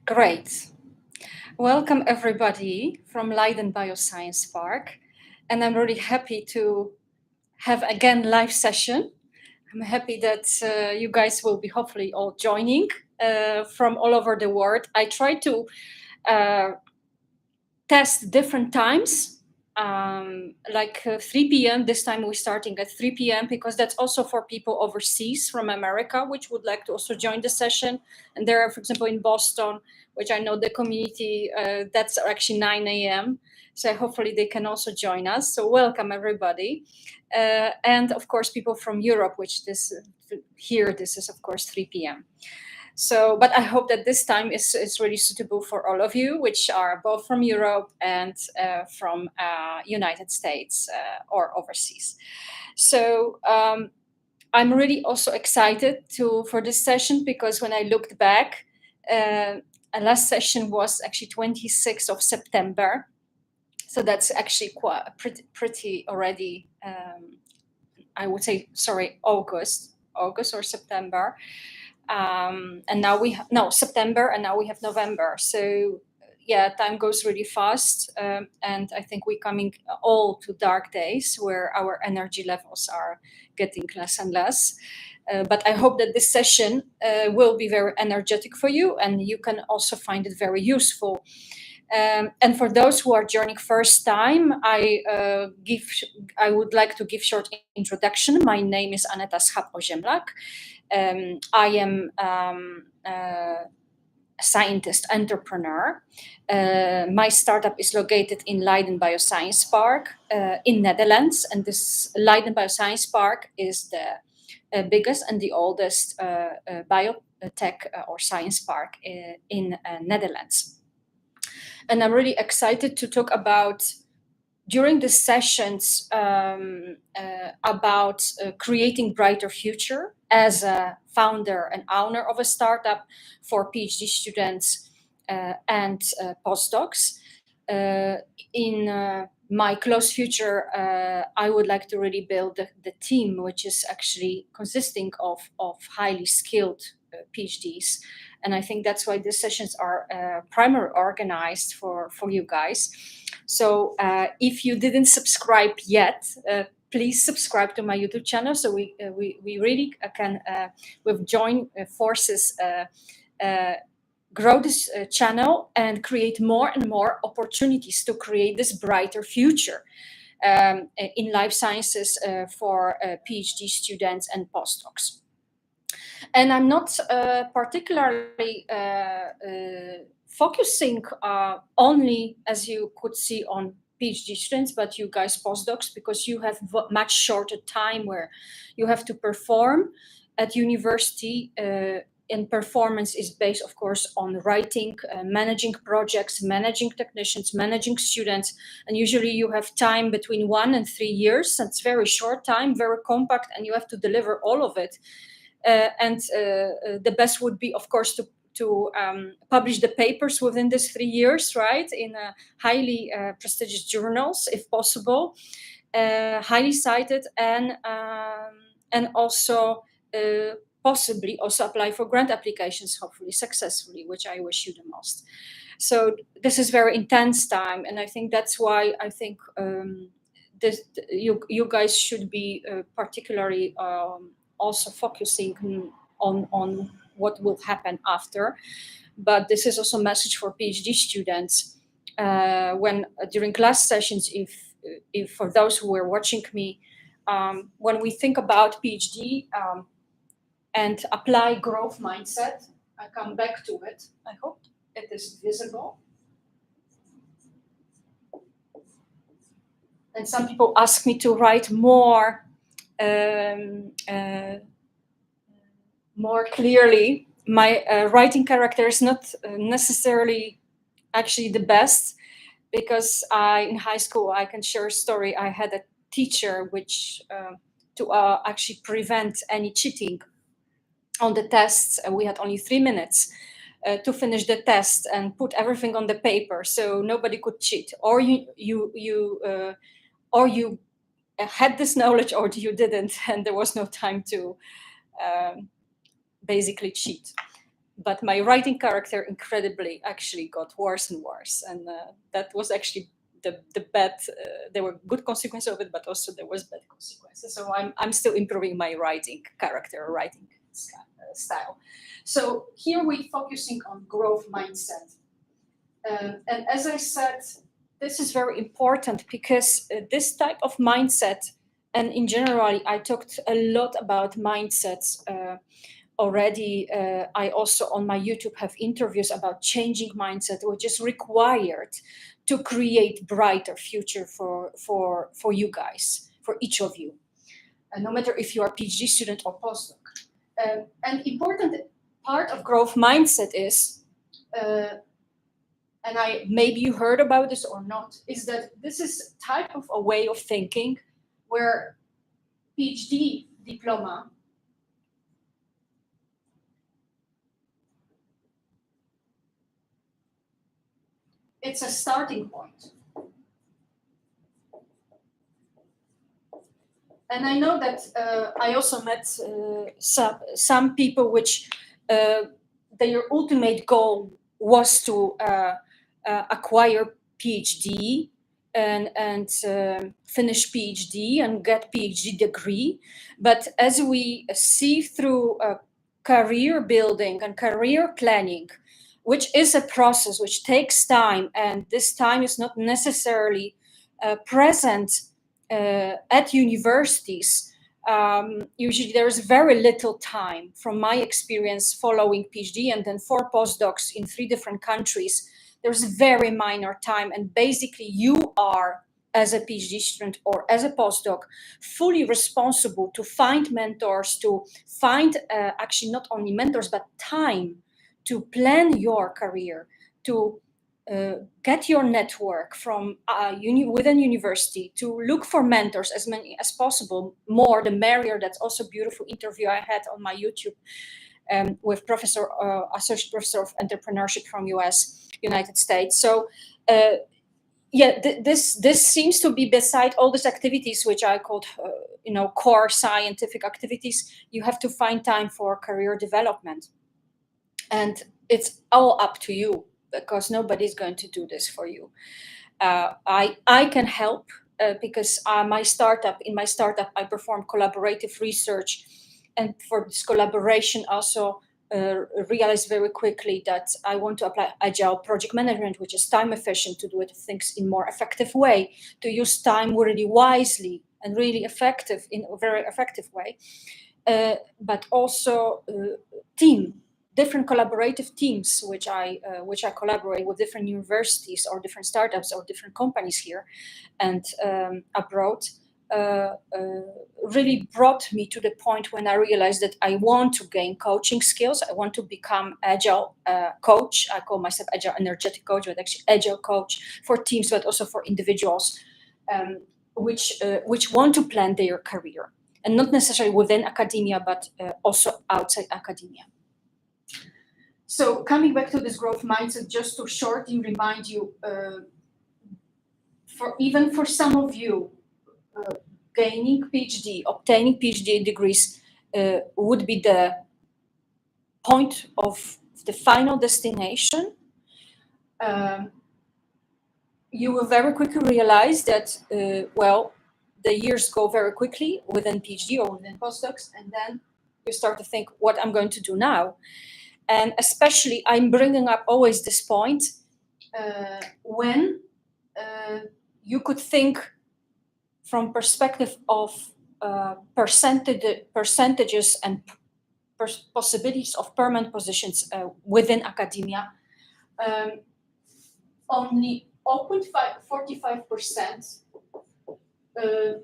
Great. Welcome everybody from Leiden Bioscience Park. And I'm really happy to have again live session. I'm happy that you guys will be hopefully all joining from all over the world. I try to uh, test different times, like 3 p.m. This time we're starting at 3 p.m. because that's also for people overseas from America, which would like to also join the session. And there are, for example, in Boston, which I know the community, that's actually 9 a.m. So hopefully they can also join us. So welcome everybody. And of course, people from Europe, which this is of course 3 p.m. So, but I hope that this time is really suitable for all of you, which are both from Europe and from United States or overseas. So I'm really also excited for this session because when I looked back, last session was actually 26th of September. So that's actually quite pretty already. I would say, sorry, August or September. And now September, and now we have November. So yeah, time goes really fast, and I think we're coming all to dark days where our energy levels are getting less and less. But I hope that this session will be very energetic for you, and you can also find it very useful. And for those who are joining first time, I would like to give short introduction. My name is Schaap-Oziemlak. I am a scientist entrepreneur. My startup is located in Leiden Bioscience Park in Netherlands, and this Leiden Bioscience Park is the biggest and the oldest biotech or science park in Netherlands. And I'm really excited to talk about during the sessions about creating brighter future as a founder and owner of a startup for PhD students and postdocs. In my close future, I would like to really build the team, which is actually consisting of highly skilled PhDs. And I think that's why these sessions are primarily organized for you guys. So if you didn't subscribe yet, please subscribe to my YouTube channel so we really can with joint forces grow this channel and create more and more opportunities to create this brighter future in life sciences for PhD students and postdocs. And I'm not particularly focusing only, as you could see, on PhD students, but you guys postdocs, because you have much shorter time where you have to perform at university. And performance is based, of course, on writing, managing projects, managing technicians, managing students. And usually you have time between 1 and 3 years. That's very short time, very compact, and you have to deliver all of it. And the best would be, of course, to publish the papers within these 3 years, right, in highly prestigious journals, if possible, highly cited, and also possibly also apply for grant applications, hopefully successfully, which I wish you the most. So this is very intense time, and I think that's why I think you guys should be particularly also focusing on what will happen after. But this is also a message for PhD students. When during class sessions, if for those who are watching me, when we think about PhD and apply growth mindset, I come back to it. I hope it is visible. And some people ask me to write more clearly. My writing character is not necessarily actually the best, because in high school, I can share a story. I had a teacher which to actually prevent any cheating on the tests. We had only 3 minutes to finish the test and put everything on the paper, so nobody could cheat. Or you had this knowledge, or you didn't, and there was no time to basically cheat. but my writing character incredibly actually got worse and worse, and that was actually the bad. There were good consequences of it, but also there was bad consequences. So I'm still improving my writing character, writing style. So here we're focusing on growth mindset, and as I said, this is very important because this type of mindset, and in general, I talked a lot about mindsets. Already, I also on my YouTube have interviews about changing mindset, which is required to create brighter future for you guys, for each of you, and no matter if you are a PhD student or postdoc. An important part of growth mindset is, and maybe you heard about this or not, is that this is type of a way of thinking where PhD diploma it's a starting point. And I know that I also met some people which their ultimate goal was to acquire PhD and finish PhD and get PhD degree. But as we see through career building and career planning, which is a process which takes time, and this time is not necessarily present at universities. Usually there is very little time from my experience following PhD and then 4 postdocs in 3 different countries. There's very minor time, and basically you are, as a PhD student or as a postdoc, fully responsible to find mentors, to find actually not only mentors, but time to plan your career, to get your network from within university, to look for mentors, as many as possible, more the merrier. That's also a beautiful interview I had on my YouTube with associate professor of entrepreneurship from United States. So this seems to be, beside all these activities which I called core scientific activities, you have to find time for career development, and it's all up to you, because nobody's going to do this for you. I can help because in my startup I perform collaborative research, and for this collaboration also realized very quickly that I want to apply agile project management, which is time efficient, to do it things in more effective way, to use time really wisely and really effective in a very effective way, but also different collaborative teams, which I collaborate with different universities or different startups or different companies here and abroad, really brought me to the point when I realized that I want to gain coaching skills. I want to become agile coach. I call myself agile energetic coach, but actually agile coach for teams, but also for individuals, which want to plan their career, and not necessarily within academia, but also outside academia. So coming back to this growth mindset, just to shortly remind you, for some of you, obtaining PhD degrees would be the point of the final destination. You will very quickly realize that, the years go very quickly within PhD or within postdocs, and then you start to think, what I'm going to do now. And especially, I'm bringing up always this point when you could think from perspective of percentages and possibilities of permanent positions within academia. Only 0.45%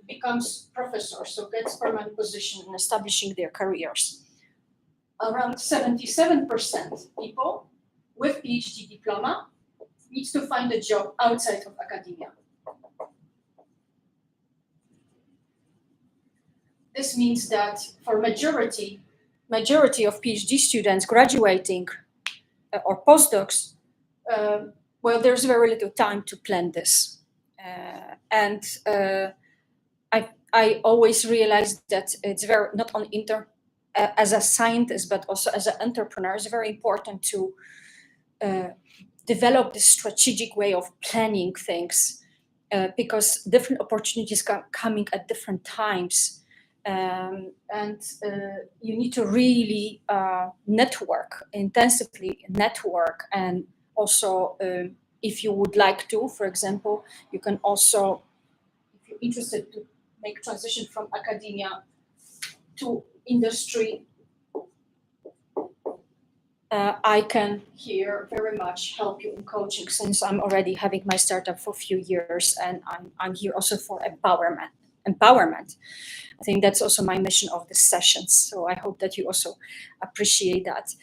becomes professors, so gets permanent position in establishing their careers. Around 77% people with PhD diploma needs to find a job outside of academia. This means that for majority of PhD students graduating or postdocs, there's very little time to plan this. I always realize that it's very not only as a scientist, but also as an entrepreneur, it's very important to develop this strategic way of planning things, because different opportunities are coming at different times. And you need to really intensively network. And also, if you would like to, for example, you can also, if you're interested to make transition from academia to industry, I can here very much help you in coaching, since I'm already having my startup for a few years, and I'm here also for empowerment. I think that's also my mission of this sessions. So I hope that you also appreciate that.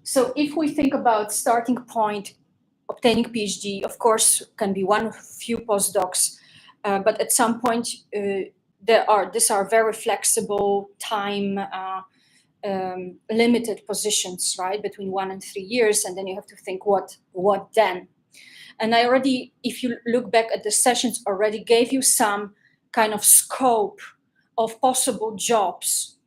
So if we think about starting point, obtaining PhD, of course, can be one of few postdocs, but at some point these are very flexible time limited positions, right, between 1 and 3 years, and then you have to think what then. And I already, if you look back at the sessions, already gave you some kind of scope of possible jobs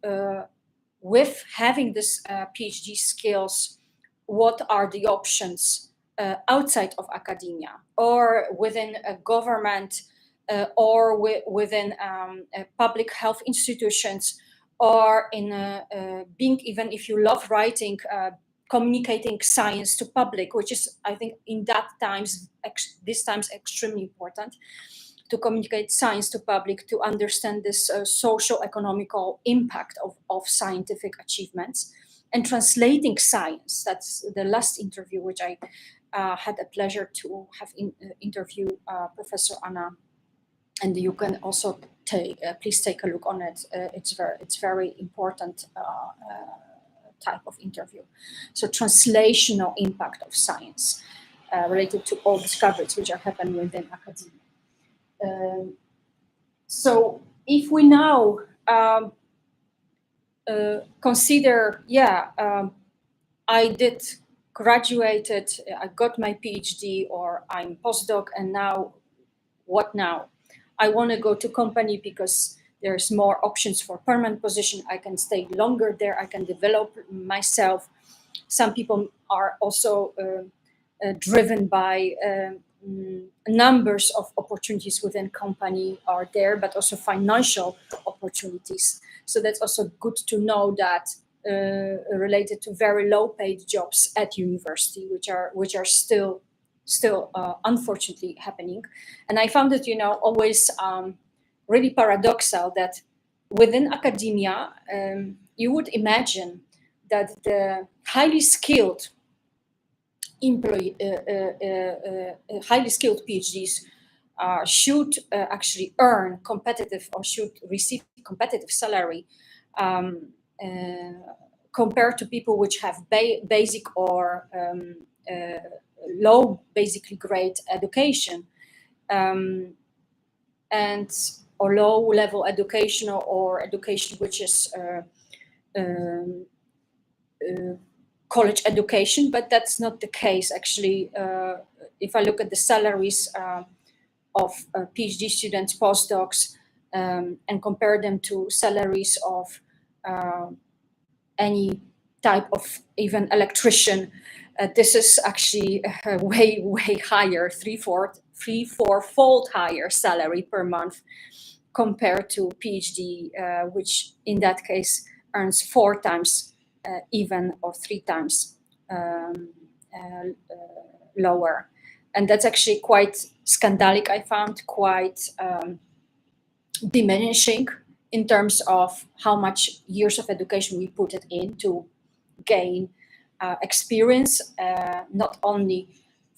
with having this PhD skills. What are the options outside of academia or within a government or within public health institutions, or in being, even if you love writing, communicating science to public, which is, I think, in these times extremely important, to communicate science to public, to understand this social economical impact of scientific achievements, and translating science. That's the last interview which I had a pleasure to have interview Professor Anna, and you can also please take a look on it. It's very important type of interview. So translational impact of science related to all discoveries which are happening within academia. So if we now consider, I graduated, I got my PhD, or I'm postdoc, and now what now? I want to go to company because there's more options for permanent position. I can stay longer there. I can develop myself. Some people are also driven by numbers of opportunities within company are there, but also financial opportunities. So that's also good to know that related to very low paid jobs at university, which are still unfortunately happening. And I found it, always really paradoxal that within academia, you would imagine that the highly skilled highly skilled PhDs should actually earn competitive, or should receive competitive salary compared to people which have basic or low, basically grade education, and or low level education, or education which is college education. But that's not the case actually. If I look at the salaries of PhD students, postdocs, and compare them to salaries of any type of even electrician, this is actually way higher, three-four-fold higher salary per month compared to PhD, which in that case earns 4 times even, or 3 times lower. And that's actually quite scandalous. I found quite diminishing in terms of how much years of education we put it in to gain experience, not only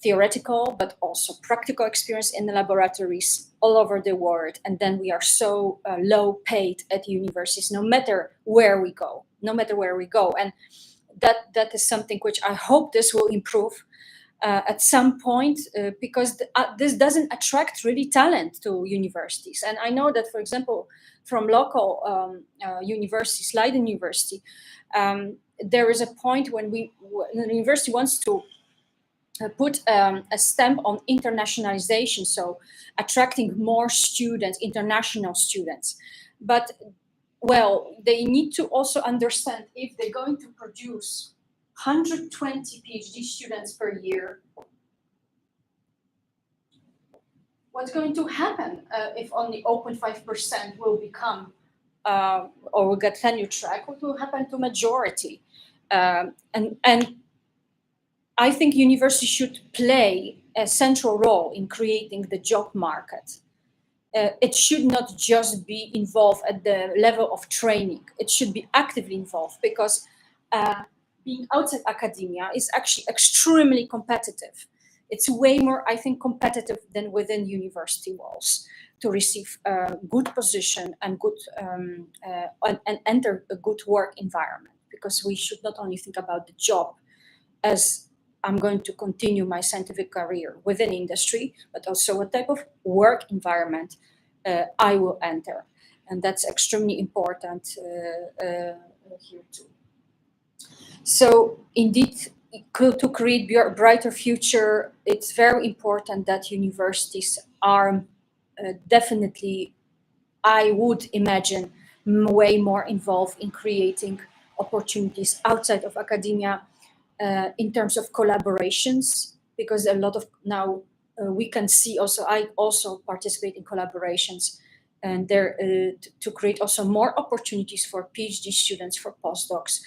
theoretical, but also practical experience in the laboratories all over the world. And then we are so low paid at universities, no matter where we go. And that is something which I hope this will improve at some point, because this doesn't attract really talent to universities. And I know that, for example, from local universities, Leiden University, there is a point when the university wants to put a stamp on internationalization, so attracting more students, international students. But well, they need to also understand if they're going to produce 120 PhD students per year, what's going to happen if only 0.5% will become or will get tenure track? What will happen to majority? And I think university should play a central role in creating the job market. It should not just be involved at the level of training. It should be actively involved, because being outside academia is actually extremely competitive. It's way more, I think, competitive than within university walls to receive a good position and good and enter a good work environment. Because we should not only think about the job as I'm going to continue my scientific career within industry, but also what type of work environment I will enter. And that's extremely important here too. So indeed, to create a brighter future, it's very important that universities are definitely, I would imagine, way more involved in creating opportunities outside of academia, in terms of collaborations, because a lot of now we can see also, I also participate in collaborations, and there to create also more opportunities for PhD students, for postdocs,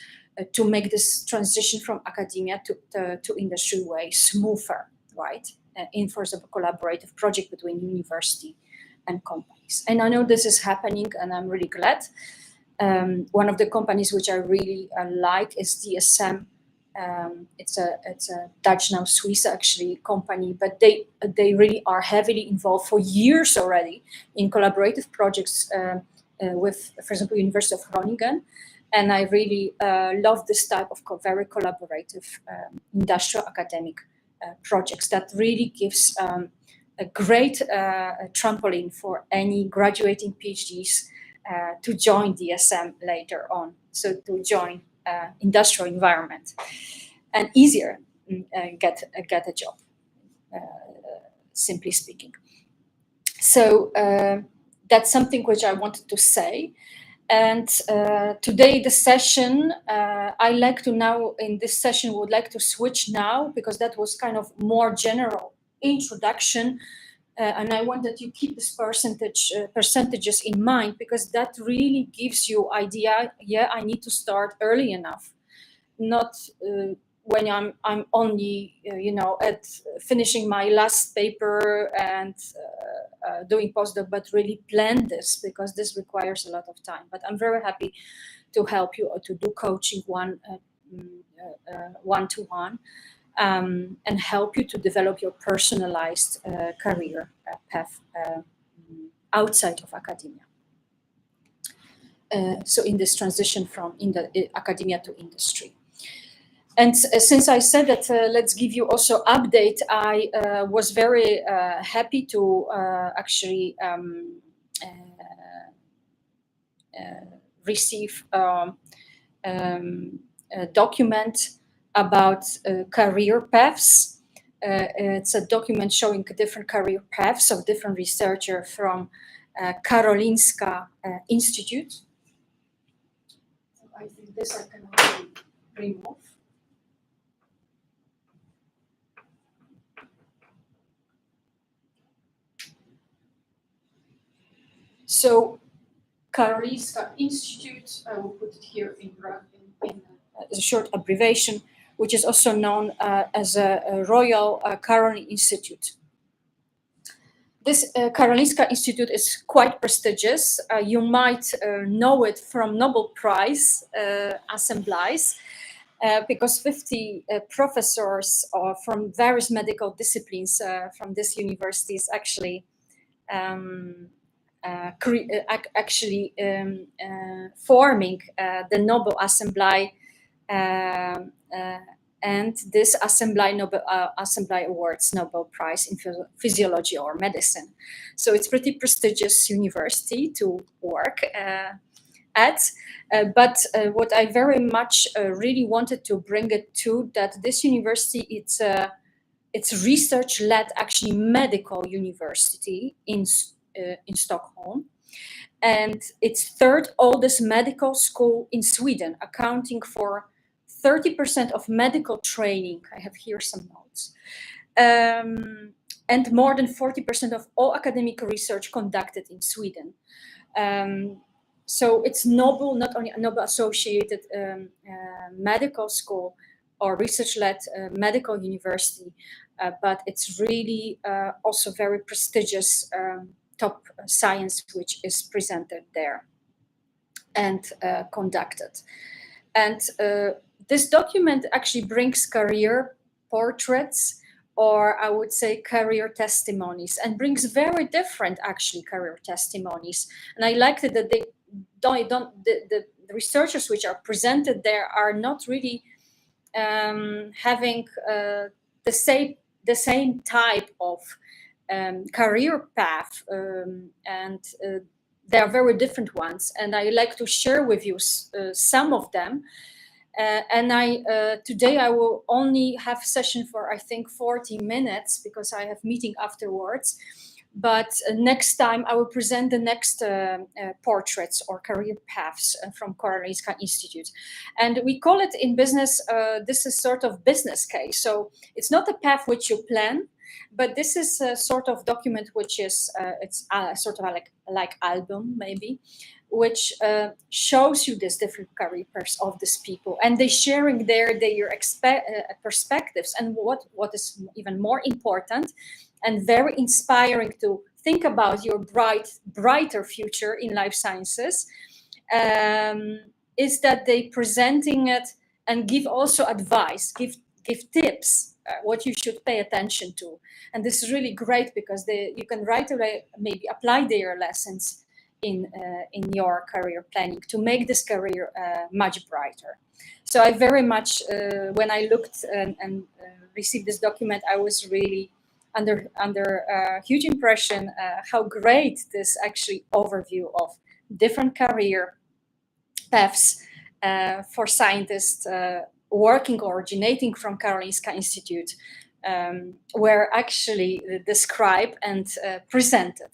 to make this transition from academia to industry way smoother, right? In, for example, collaborative project between university and companies. And I know this is happening, and I'm really glad. One of the companies which I really like is DSM. It's a Dutch, now Swiss actually, company, but they really are heavily involved for years already in collaborative projects with, for example, University of Groningen. And I really love this type of very collaborative industrial academic projects that really gives a great trampoline for any graduating PhDs to join DSM later on. So to join industrial environment and easier get a job, simply speaking. So that's something which I wanted to say. And today the session, I like to now, in this session, would like to switch now, because that was kind of more general introduction. And I want that you keep this percentages in mind, because that really gives you idea. Yeah, I need to start early enough, not when I'm only at finishing my last paper and doing postdoc, but really plan this, because this requires a lot of time. But I'm very happy to help you to do coaching one-to-one. And help you to develop your personalized career path outside of academia. So in this transition from academia to industry. And since I said that, let's give you also update, I was very happy to actually receive a document about career paths. It's a document showing different career paths of different researchers from Karolinska Institute. So I think this I can already remove. So Karolinska Institute, I will put it here in a short abbreviation, which is also known as a Royal Karoline Institute. This Karolinska Institute is quite prestigious. You might know it from Nobel Prize assemblies, because 50 professors from various medical disciplines from this university is actually forming the Nobel Assembly, and this Assembly awards Nobel Prize in Physiology or Medicine. So it's pretty prestigious university to work at. But what I very much really wanted to bring it to, that this university, it's research-led, actually medical university in Stockholm. and it's third oldest medical school in Sweden, accounting for 30% of medical training. I have here some notes. And more than 40% of all academic research conducted in Sweden. So it's Nobel, not only a Nobel associated medical school or research-led medical university, but it's really also very prestigious top science which is presented there and conducted. And this document actually brings career portraits, or I would say career testimonies, and brings very different actually career testimonies. And I liked it that the researchers which are presented there are not really having the same type of career path, and they are very different ones. And I like to share with you some of them. And today I will only have session for, I think, 40 minutes because I have meeting afterwards. But next time I will present the next portraits or career paths from Karolinska Institute. And we call it in business, this is sort of business case. So it's not a path which you plan, but this is a sort of document which is, it's sort of like album maybe, which shows you these different career paths of these people, and they sharing their perspectives. And what is even more important and very inspiring to think about your brighter future in life sciences, is that they presenting it and give also advice, give tips, what you should pay attention to. And this is really great because you can right away maybe apply their lessons in your career planning to make this career much brighter. So I very much, when I looked and received this document, I was really under huge impression how great this actually overview of different career paths for scientists working or originating from Karolinska Institute were actually described and presented.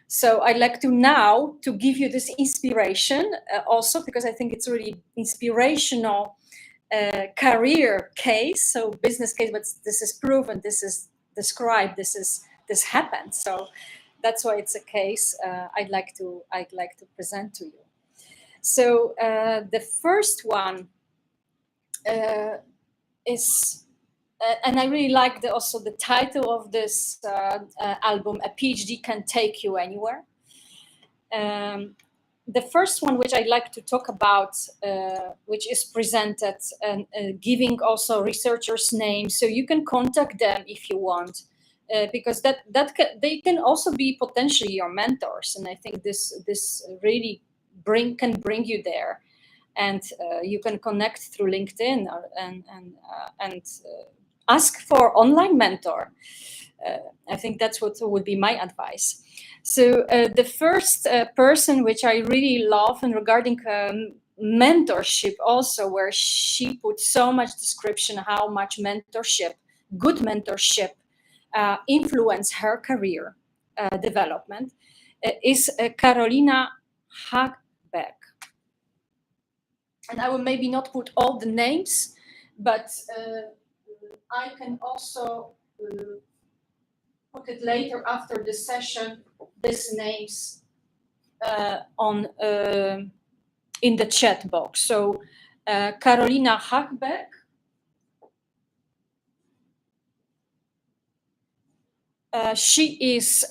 So I'd like to now to give you this inspiration also because I think it's really inspirational career case, so business case, but this is proven, this is described, this happened. So that's why it's a case I'd like to present to you. So the first one is, and I really like also the title of this album, A PhD Can Take You Anywhere. The first one, which I'd like to talk about, which is presented and giving also researchers' names, so you can contact them if you want, because they can also be potentially your mentors, and I think this really can bring you there, and you can connect through LinkedIn and ask for online mentor. I think that's what would be my advice. So the first person which I really love, and regarding mentorship also, where she put so much description how much mentorship, good mentorship, influence her career development, is Karolina Hagbeck. And I will maybe not put all the names, but I can also put it later after the session, these names on in the chat box. So Karolina Hagbeck, she is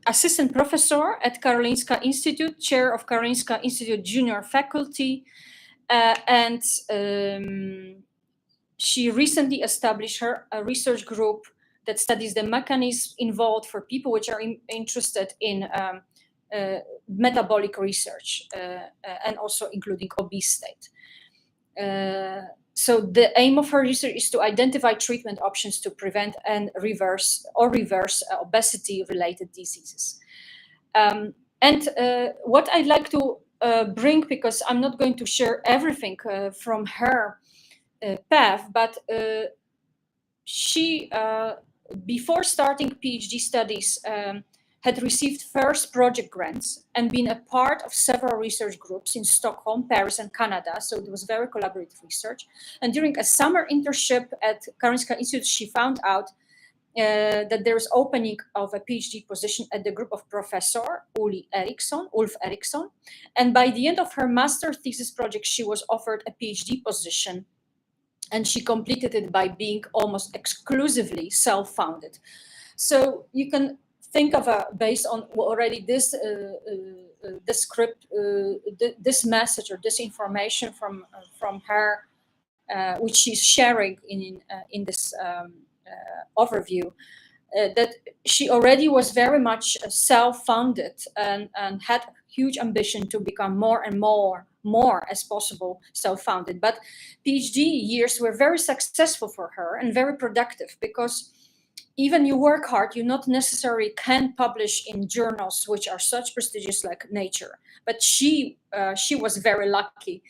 assistant professor at Karolinska Institute, chair of Karolinska Institute junior faculty, and she recently established a research group that studies the mechanisms involved for people which are interested in metabolic research and also including obese state. So the aim of her research is to identify treatment options to prevent and reverse obesity-related diseases. And what I'd like to bring, because I'm not going to share everything from her path, but she, before starting PhD studies, had received first project grants and been a part of several research groups in Stockholm, Paris, and Canada. So it was very collaborative research. And during a summer internship at Karolinska Institute, she found out that there's opening of a PhD position at the group of Professor Ulf Eriksson. And by the end of her master thesis project, she was offered a PhD position. And she completed it by being almost exclusively self-funded. So you can think of based on already this script, this message or this information from her, which she's sharing in this overview, that she already was very much self-funded and had huge ambition to become more and more as possible self-funded. But PhD years were very successful for her and very productive, because even you work hard, you not necessarily can publish in journals which are such prestigious like Nature. But she was very lucky.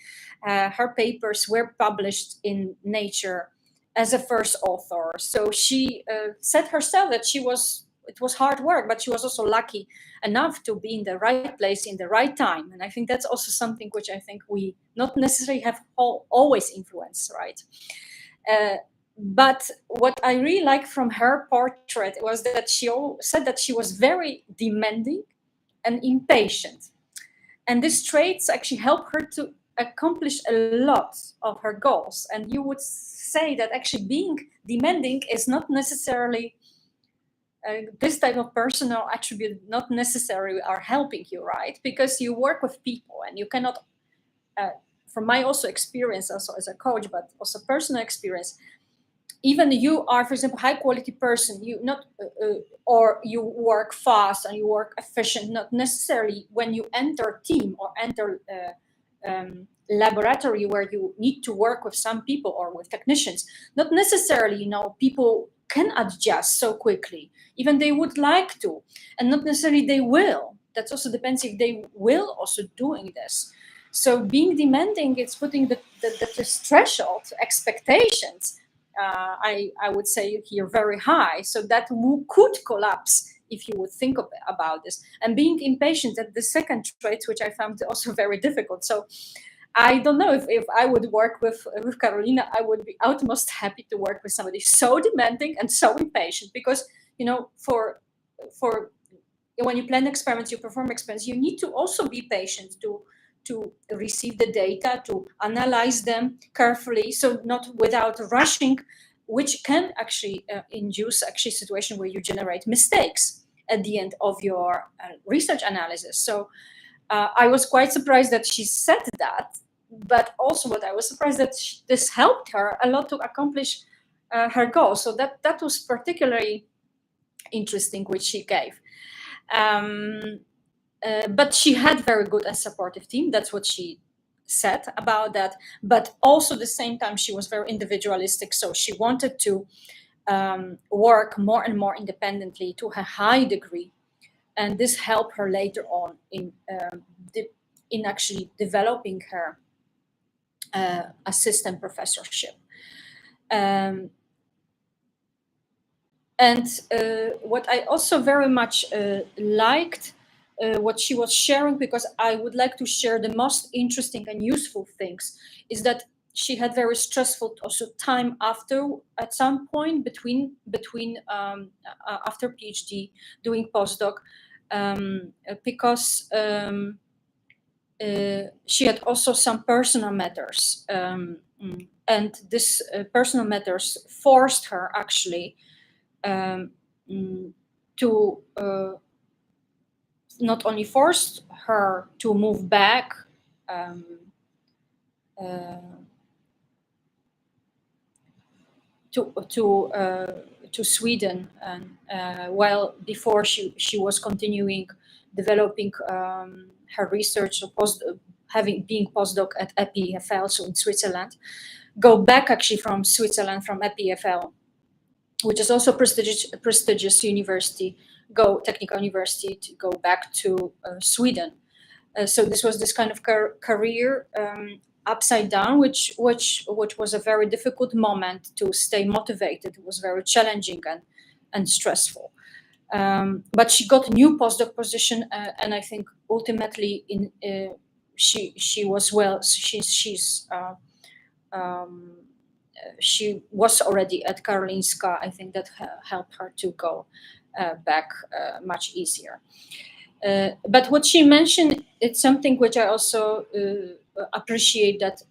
Her papers were published in Nature as a first author. So she said herself that it was hard work, but she was also lucky enough to be in the right place in the right time. And I think that's also something which I think we not necessarily have always influence, right? But what I really like from her portrait was that she said that she was very demanding and impatient. And these traits actually help her to accomplish a lot of her goals. And you would say that actually being demanding is not necessarily this type of personal attribute not necessarily are helping you, right? Because you work with people and you cannot, from my also experience also as a coach, but also personal experience, even you are, for example, high quality person, you not or you work fast and you work efficient, not necessarily when you enter team or enter laboratory where you need to work with some people or with technicians, not necessarily, people can adjust so quickly. Even they would like to, and not necessarily they will. That also depends if they will also doing this. So being demanding, it's putting the threshold expectations. I would say here very high, so that could collapse if you would think about this. And being impatient, that the second trait, which I found also very difficult. So I don't know if I would work with Carolina, I would be utmost happy to work with somebody so demanding and so impatient, because for when you plan experiments, you perform experiments, you need to also be patient to receive the data, to analyze them carefully, so not without rushing, which can actually induce actually a situation where you generate mistakes at the end of your research analysis. So I was quite surprised that she said that, but also what I was surprised that this helped her a lot to accomplish her goal. So that was particularly interesting, which she gave. But she had very good and supportive team. That's what she said about that. But also at the same time, she was very individualistic. So she wanted to work more and more independently to a high degree. And this helped her later on in actually developing her assistant professorship. And what I also very much liked, what she was sharing, because I would like to share the most interesting and useful things, is that she had very stressful also time after, at some point between after PhD, doing postdoc, because she had also some personal matters, and this personal matters forced her actually to not only forced her to move back to Sweden, and while before she was continuing developing her research, or being postdoc at EPFL, so in Switzerland, go back actually from Switzerland, from EPFL, which is also prestigious university, technical university, to go back to Sweden. So this was this kind of career upside down, which was a very difficult moment to stay motivated. It was very challenging and stressful. But she got a new postdoc position, and I think ultimately she was well. Um, she was already at Karolinska. I think that helped her to go back much easier. But what she mentioned, it's something which I also appreciate, that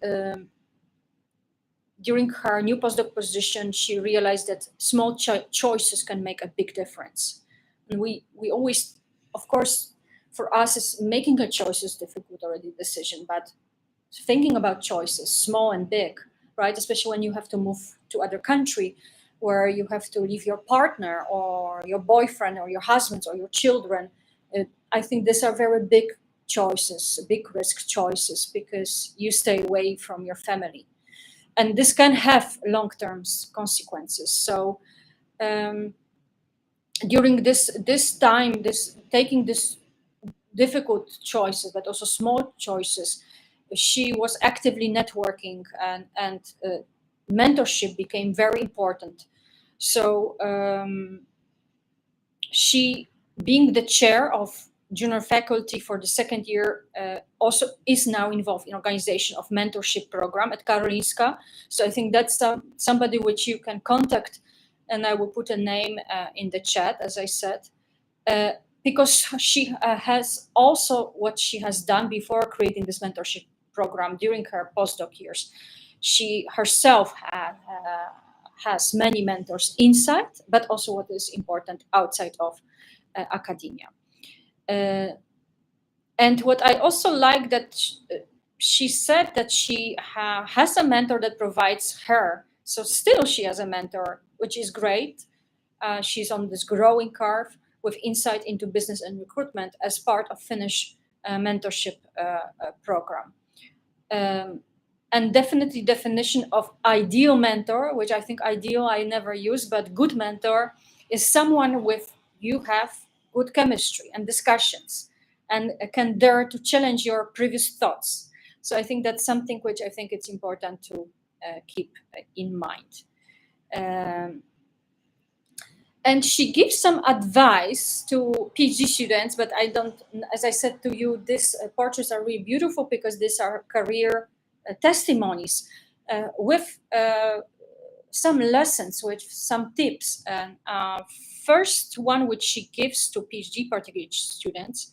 during her new postdoc position, she realized that small choices can make a big difference. And we always, of course, for us, is making a choice is difficult already decision, but thinking about choices, small and big, right? Especially when you have to move to other country, where you have to leave your partner or your boyfriend or your husband or your children. I think these are very big choices, big risk choices, because you stay away from your family, and this can have long-term consequences. So during this time, this taking this difficult choices, but also small choices, she was actively networking, and mentorship became very important. So she, being the chair of junior faculty for the second year, also is now involved in organization of mentorship program at Karolinska. So I think that's somebody which you can contact, and I will put a name in the chat, as I said, because she has also, what she has done before creating this mentorship program during her postdoc years. She herself has many mentors inside, but also, what is important, outside of academia. And what I also like, that she said that she has a mentor that provides her. So still she has a mentor, which is great. She's on this growing curve with insight into business and recruitment as part of Finnish mentorship program. And definitely definition of ideal mentor, which I think ideal I never use, but good mentor is someone with you have good chemistry and discussions, and can dare to challenge your previous thoughts. So I think that's something which I think it's important to keep in mind. And she gives some advice to PhD students, but I don't, as I said to you, these portraits are really beautiful because these are career testimonies with some lessons, with some tips. And first one, which she gives to PhD particularly students,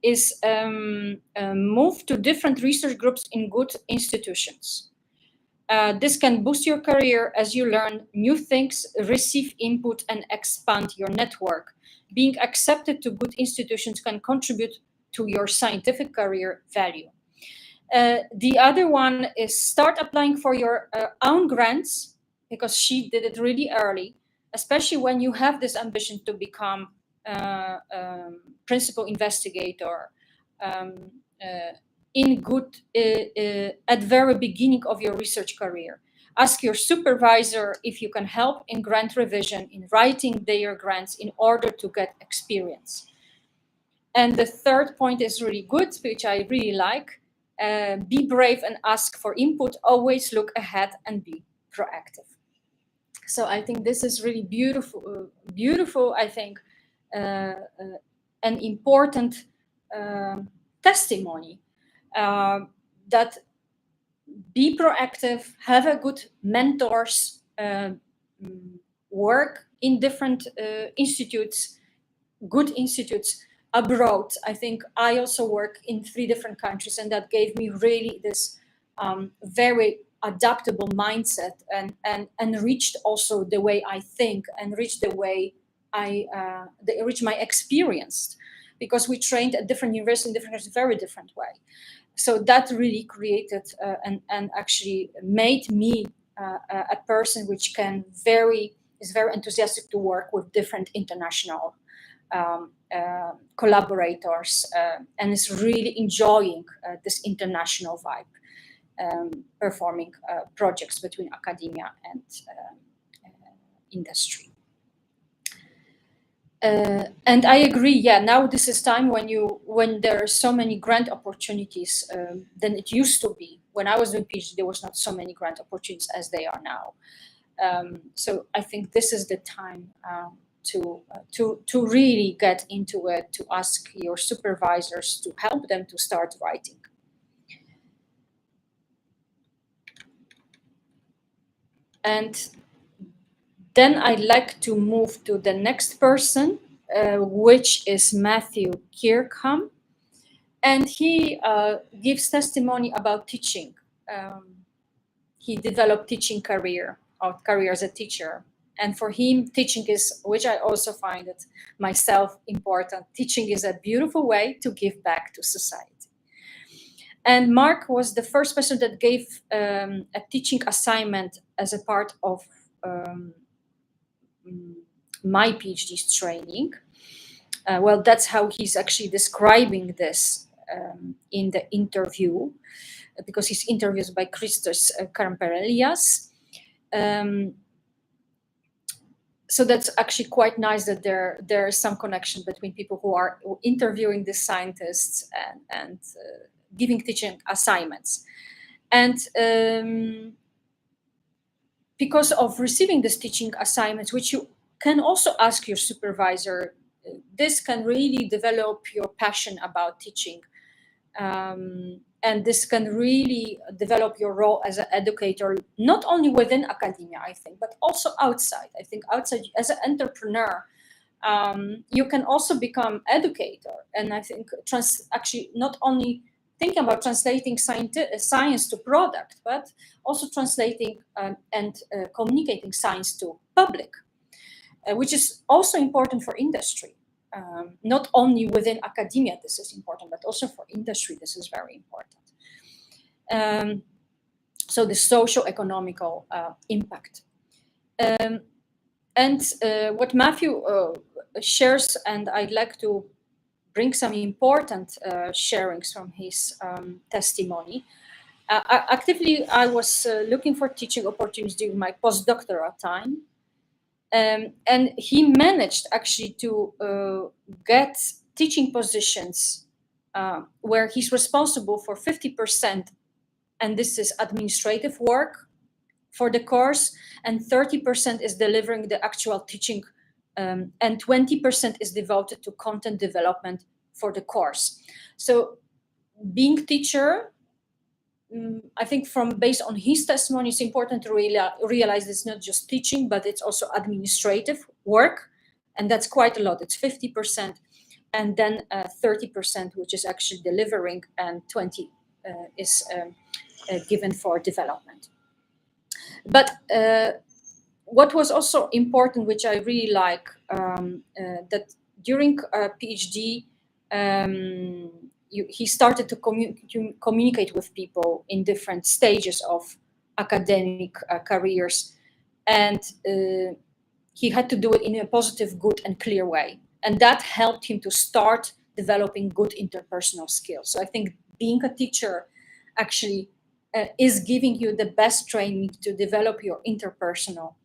is move to different research groups in good institutions. This can boost your career as you learn new things, receive input, and expand your network. Being accepted to good institutions can contribute to your scientific career value. The other one is start applying for your own grants, because she did it really early, especially when you have this ambition to become principal investigator. Um, in good at very beginning of your research career, ask your supervisor if you can help in grant revision, in writing their grants, in order to get experience. And the third point is really good, which I really like. Be brave and ask for input. Always look ahead and be proactive. So I think this is really beautiful. I think an important testimony, that be proactive, have a good mentors, work in different institutes, good institutes abroad. I think I also work in 3 different countries, and that gave me really this very adaptable mindset, and reached also the way I think, and reached the way reached my experience, because we trained at different universities in different countries, very different way. So that really created and actually made me a person which is very enthusiastic to work with different international collaborators, and is really enjoying this international vibe, performing projects between academia and industry. And I agree. Yeah, now this is time when there are so many grant opportunities than it used to be. When I was doing PhD, there was not so many grant opportunities as they are now. So I think this is the time to really get into it, to ask your supervisors to help them to start writing. And then I'd like to move to the next person, which is Matthew Kirkham. And he gives testimony about teaching. He developed teaching career as a teacher. And for him, teaching is, which I also find it myself important, teaching is a beautiful way to give back to society. And Mark was the first person that gave a teaching assignment as a part of my PhD's training. Well, that's how he's actually describing this in the interview, because he's interviewed by Christos Karamperelias. So that's actually quite nice that there is some connection between people who are interviewing the scientists and giving teaching assignments. And because of receiving these teaching assignments, which you can also ask your supervisor, this can really develop your passion about teaching. And this can really develop your role as an educator, not only within academia, I think, but also outside. I think outside, as an entrepreneur, you can also become educator. And I think actually not only thinking about translating science to product, but also translating and communicating science to public, which is also important for industry. Not only within academia, this is important, but also for industry, this is very important. So the socio-economical impact. And what Matthew shares, and I'd like to bring some important sharings from his testimony. Actively, I was looking for teaching opportunities during my postdoctoral time. And he managed actually to get teaching positions where he's responsible for 50%, and this is administrative work for the course, and 30% is delivering the actual teaching, and 20% is devoted to content development for the course. So being teacher, I think based on his testimony, it's important to realize it's not just teaching, but it's also administrative work. And that's quite a lot. It's 50%. And then 30%, which is actually delivering, and 20 is given for development. But what was also important, which I really like, that during PhD, he started to communicate with people in different stages of academic careers, and he had to do it in a positive, good, and clear way. And that helped him to start developing good interpersonal skills. So I think being a teacher actually is giving you the best training to develop your interpersonal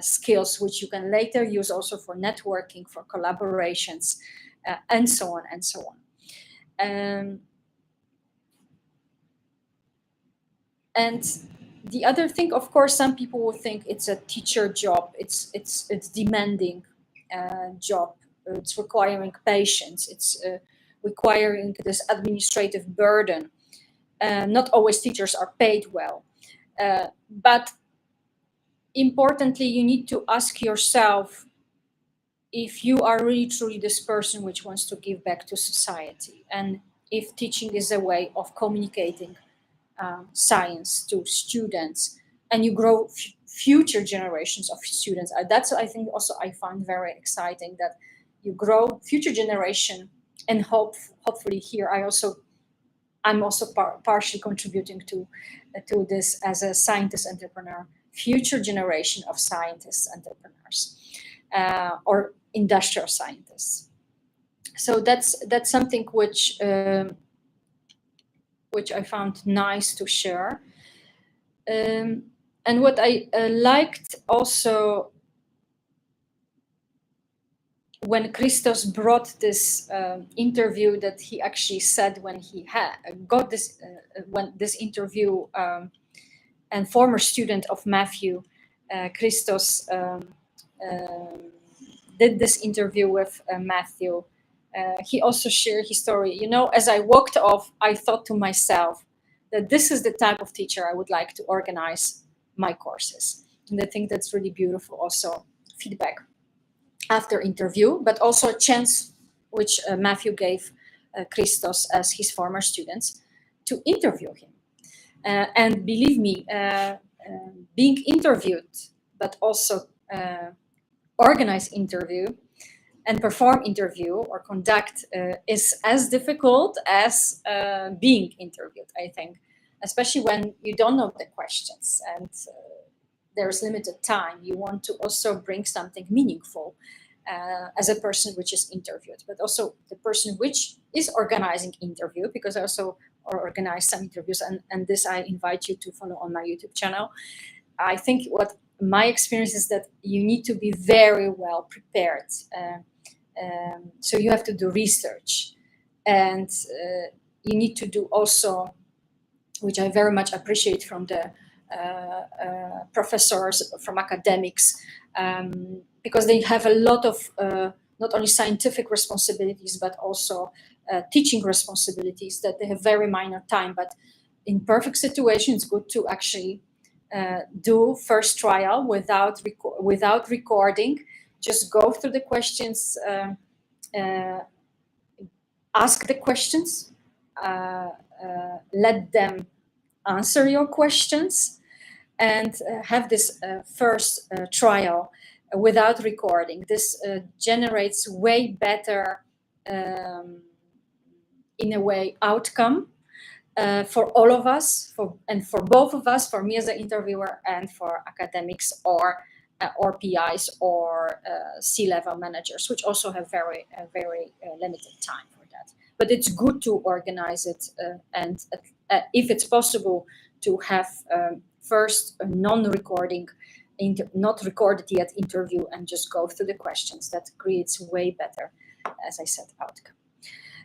skills, which you can later use also for networking, for collaborations, and so on and so on. And the other thing, of course, some people will think it's a teacher job. It's demanding job. It's requiring patience. It's requiring this administrative burden. Not always teachers are paid well, but importantly, you need to ask yourself if you are really truly this person which wants to give back to society, and if teaching is a way of communicating science to students, and you grow future generations of students. That's, I think, also I find very exciting, that you grow future generation, and hopefully here I'm also partially contributing to this as a scientist entrepreneur, future generation of scientists entrepreneurs, or industrial scientists. So that's something which I found nice to share. And what I liked also, when Christos brought this interview, that he actually said when he got this, when this interview, and former student of Matthew, Christos did this interview with Matthew, he also shared his story. You know, as I walked off, I thought to myself that this is the type of teacher I would like to organize my courses. And I think that's really beautiful also feedback after interview, but also a chance which Matthew gave Christos as his former students to interview him. And believe me, being interviewed, but also organize interview and perform interview or conduct is as difficult as being interviewed, I think, especially when you don't know the questions and there's limited time. You want to also bring something meaningful as a person which is interviewed, but also the person which is organizing interview, because I also organize some interviews, and this I invite you to follow on my YouTube channel. I think what my experience is that you need to be very well prepared. So you have to do research, and you need to do also, which I very much appreciate from the professors, from academics, because they have a lot of not only scientific responsibilities, but also teaching responsibilities, that they have very minor time. But in perfect situations, it's good to actually do first trial without recording. Just go through the questions, ask the questions, let them answer your questions, and have this first trial without recording. This generates way better, in a way, outcome for all of us, for both of us, for me as an interviewer and for academics or PIs or C-level managers, which also have very limited time for that. But it's good to organize it, and if it's possible, to have first a non-recording, not recorded yet interview, and just go through the questions. That creates way better, as I said, outcome.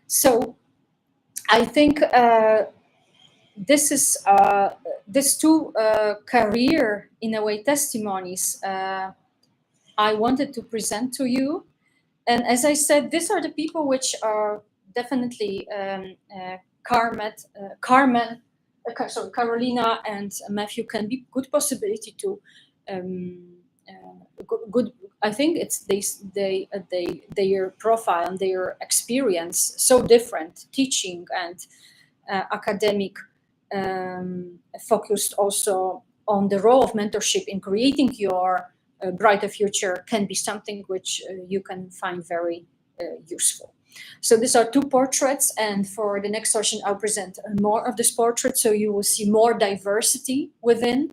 So I think this is these two career, in a way, testimonies I wanted to present to you. And as I said, these are the people which are definitely Carolina and Matthew can be good possibility to good. I think it's their profile and their experience so different, teaching and academic, focused also on the role of mentorship in creating your brighter future, can be something which you can find very useful. So these are two portraits, and for the next session I'll present more of this portrait, so you will see more diversity within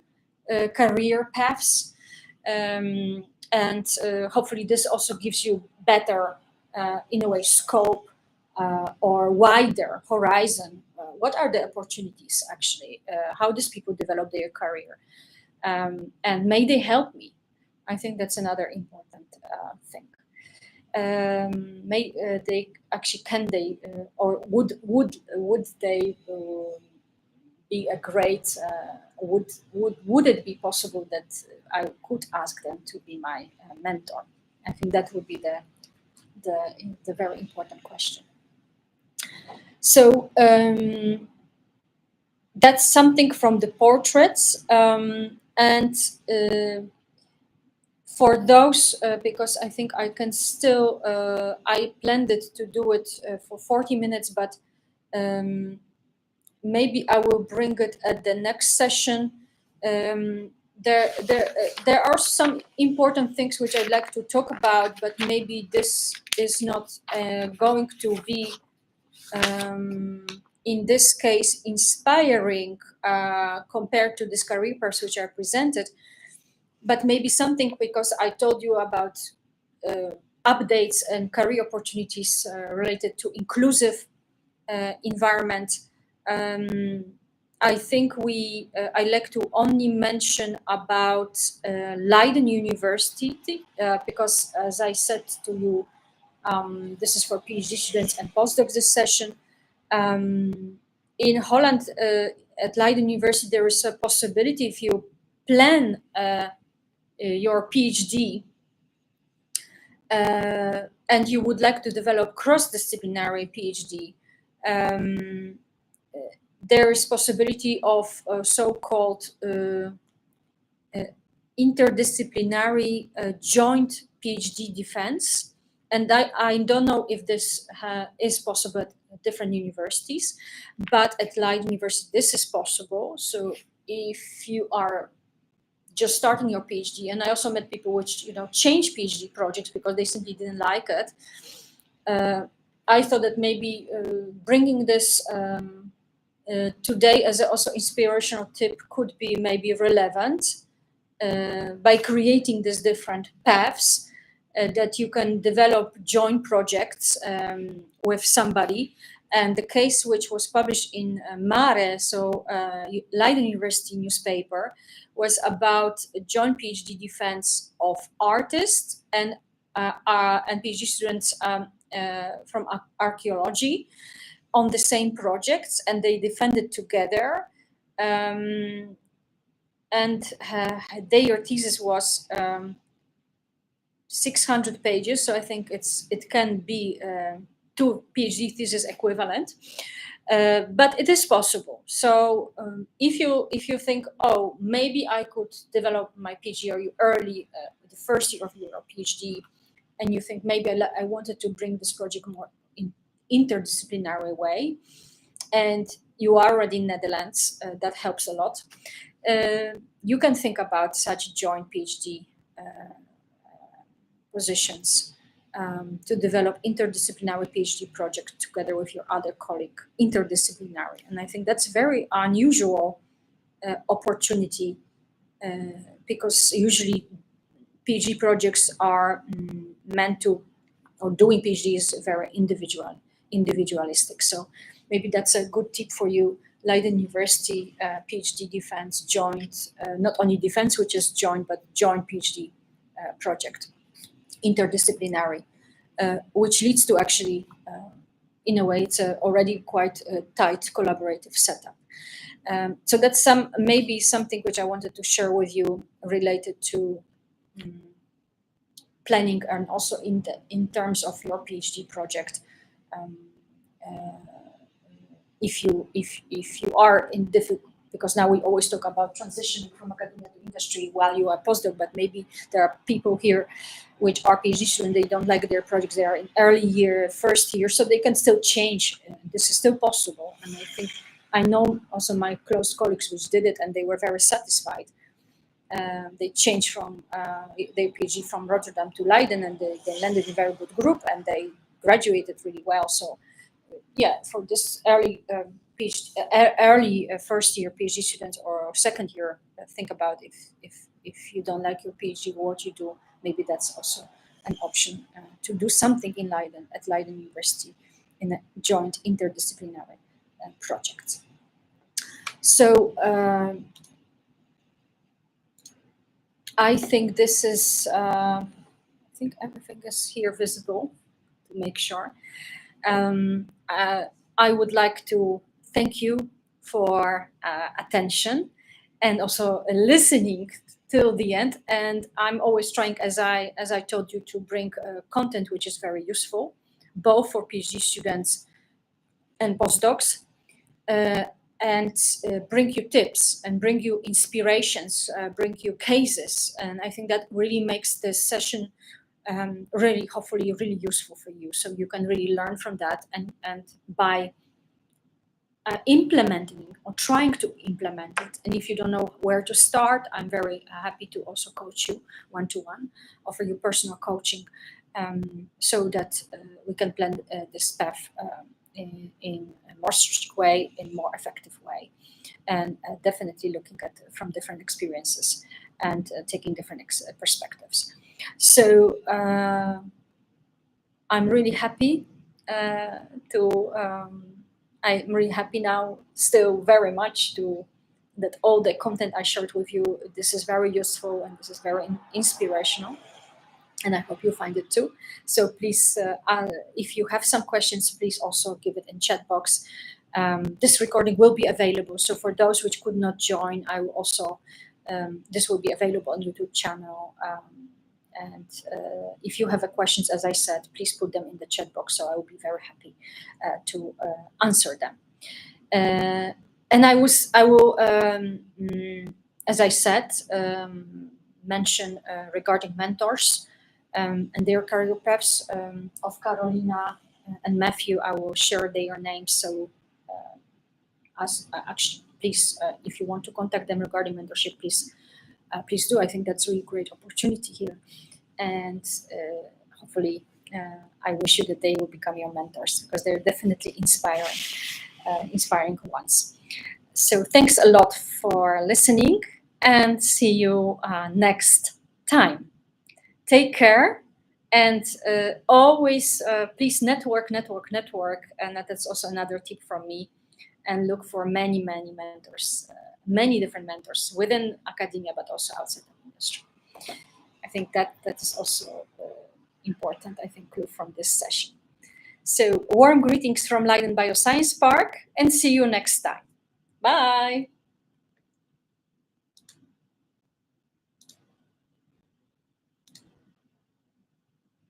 career paths, and hopefully this also gives you better, in a way, scope or wider horizon. What are the opportunities actually? How these people develop their career, and may they help me? I think that's another important thing. May they actually, can they or would they be a great? Would it be possible that I could ask them to be my mentor? I think that would be the very important question. So that's something from the portraits, and for those, because I think I can still, I planned it to do it for 40 minutes, but maybe I will bring it at the next session. There are some important things which I'd like to talk about, but maybe this is not going to be, in this case, inspiring compared to these career paths which are presented. But maybe something, because I told you about updates and career opportunities related to inclusive environment. I think I like to only mention about Leiden University, because as I said to you, this is for PhD students and postdocs this session. In Holland, at Leiden University, there is a possibility, if you plan your PhD, and you would like to develop cross-disciplinary PhD, there is possibility of so-called interdisciplinary joint PhD defense. And I don't know if this is possible at different universities, but at Leiden University this is possible. So if you are just starting your PhD, and I also met people which change PhD projects because they simply didn't like it. I thought that maybe bringing this today as also inspirational tip could be maybe relevant by creating these different paths that you can develop joint projects with somebody. And the case which was published in Mare, so Leiden University newspaper, was about a joint PhD defense of artists and PhD students from archaeology on the same projects, and they defended together. And their thesis was 600 pages, so I think it can be 2 PhD thesis equivalent, but it is possible. So if you think, oh, maybe I could develop my PhD, or you early the first year of your PhD, and you think maybe I wanted to bring this project more in interdisciplinary way, and you are already in Netherlands, that helps a lot. You can think about such joint PhD positions to develop interdisciplinary PhD project together with your other colleague, interdisciplinary. And I think that's very unusual opportunity because usually PhD projects are meant to, or doing PhD is very individualistic. So maybe that's a good tip for you. Leiden University PhD defense joint, not only defense, which is joint, but joint PhD project, interdisciplinary, which leads to actually, in a way, it's already quite a tight collaborative setup. So that's maybe something which I wanted to share with you related to planning, and also in terms of your PhD project. If you are in difficult, because now we always talk about transitioning from academia to industry while you are postdoc, but maybe there are people here which are PhD students, they don't like their projects, they are in early year, first year, so they can still change. This is still possible. And I think I know also my close colleagues which did it and they were very satisfied. They changed from their PhD from Rotterdam to Leiden, and they landed in a very good group and they graduated really well. So yeah, for this early first year PhD students or second year, think about if you don't like your PhD, what you do. Maybe that's also an option to do something in Leiden, at Leiden University, in a joint interdisciplinary project. So I think this is, I think everything is here visible, to make sure. I would like to thank you for attention and also listening till the end. And I'm always trying, as I told you, to bring content which is very useful, both for PhD students and postdocs, and bring you tips and bring you inspirations, bring you cases. And I think that really makes this session really, hopefully, really useful for you. So you can really learn from that, and by implementing or trying to implement it. And if you don't know where to start, I'm very happy to also coach you one-to-one, offer you personal coaching, so that we can plan this path in a more strategic way, in a more effective way, and definitely looking at from different experiences and taking different perspectives. So I'm really happy I'm really happy now, still very much, that all the content I shared with you, this is very useful and this is very inspirational. And I hope you find it too. So please, if you have some questions, please also give it in chat box. This recording will be available. So for those which could not join, I will also, this will be available on YouTube channel. And if you have questions, as I said, please put them in the chat box. So I will be very happy to answer them. And I will, as I said, mention regarding mentors and their career paths of Carolina and Matthew. I will share their names. So actually, please, if you want to contact them regarding mentorship, please do. I think that's a really great opportunity here. And hopefully, I wish you that they will become your mentors, because they're definitely inspiring ones. So thanks a lot for listening, and see you next time. Take care, and always please network. And that's also another tip from me. And look for many mentors, many different mentors within academia, but also outside the industry. I think that is also important, I think, clue from this session. So warm greetings from Leiden Bioscience Park, and see you next time. Bye.